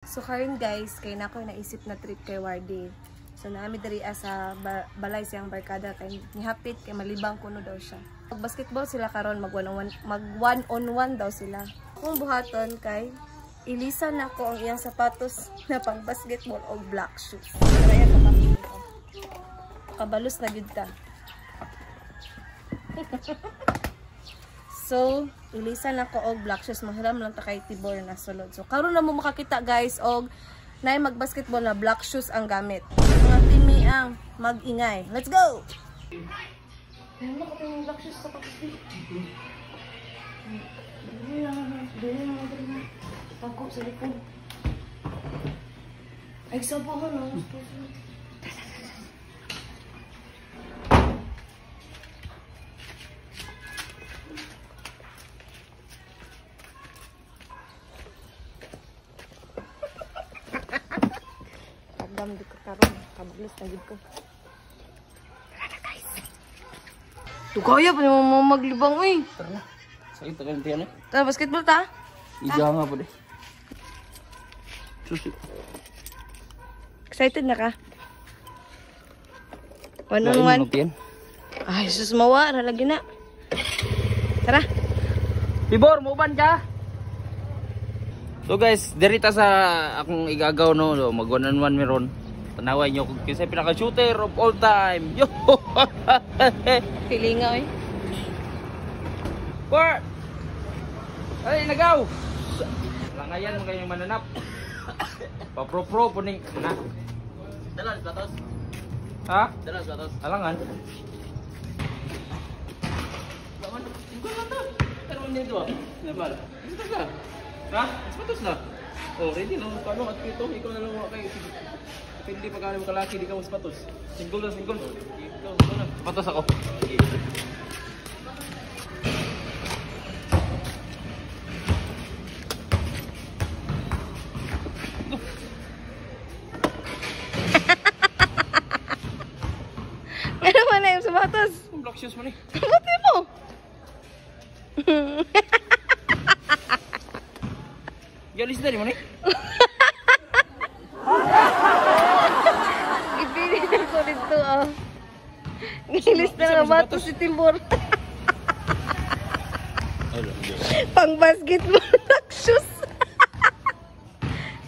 So karon guys, kay nako naisip na trip kay Wardy. So naami diri sa balay siyang barkada kay nihapit kay malibang kuno daw siya. Pag basketball sila karon mag one on one daw sila. Kung buhaton kay ilisan nako ang iyang sapatos na pang basketball o black shoes. Kaya sapatos ko. Kabalos na gid ka. So, ilisan ako og black shoes. Mahiram lang ta kay Tibor na sulod. So, karon na mo makakita guys og naay mag-basketball na black shoes ang gamit. Mga timi ang mag-ingay. Let's go! Ayun na ko yung black shoes sa pagkakit. Dili lang. Pagko sa likod. Ay, sabo ko na. Dam di ko karon, kabaglos na gid ko. Tara na guys. Tugaya pa mo maglibang uy. Tara na. Sakit ta kan tiyan eh. Tara basketball ta. Iga nga po de. Susi. Excited na ka? One on one. Ay, sus mawa ra lagi na. Tara. Tibor, muban ka. So guys, dirita sa akong igagaw no, mag one on one meron. Tanaway nyo kung kinsa pinaka shooter of all time. Yo. Pilinga oy. Bor. Ay nagaw. Langayan mo kayong mananap. Pa-pro puning na. Dalan platos. Ha? Dalan platos. Alangan. Lawan. Ikaw na to. Pero hindi to. Nabal. Gusto ka? Ha? Patos na. Oh, ready na. Paano at ito? Ikaw na lang mo kayo. Hindi pagkali mo kalaki, di ka mo sapatos. Single na, single. Ikaw na. Sapatos ako. Ano man na yung sapatos? Black shoes mo ni. Buti mo. Galis na rin mo ni. Ipili ko dito ah. Nilis na nga bato si Tibor. Pang basketball black shoes.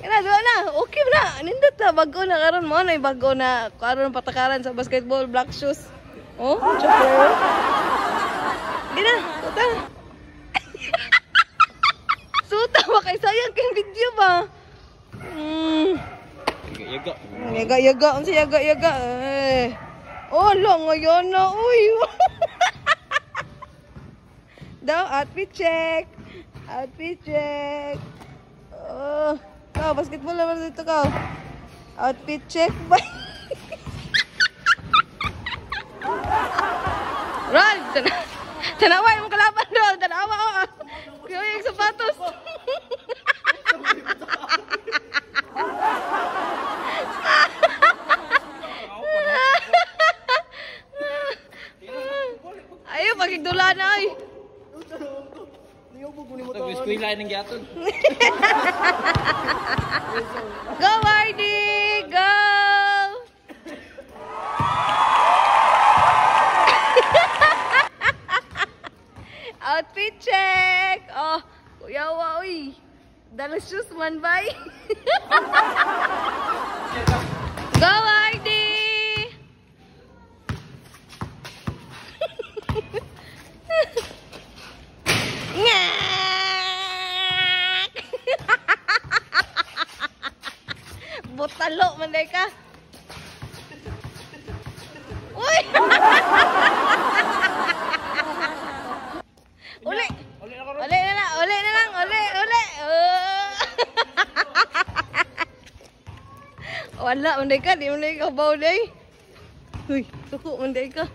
Kaya na, okay na. Nindot na, bago na karon mo. Ano yung bago na karon patakaran sa basketball black shoes. Oh, chopper. Di na, suta. Suta ba kay sayang kay video ba? Yaga. Yaga-yaga, unsa yaga-yaga. Oh, lo ngayon na uy. Daw outfit check. Outfit check. Oh, ka basketball naman dito ka. Outfit check ba? Run! Tanaway mo kalaban doon. Tanawa ko. Kuya yung sapatos. Ayaw, pagigdula na ay. Eskwela ng giaton. Go, Wardy! Go! Outfit check! Oh, kuya wa, uy. Dala shoes man, bay. Go, Wardy! Botalo man day ka. Uy! Uli. Uli na lang. Uli na lang. Uli. Wala man day ka, di man day ka baw day. Uy, suko man day ka.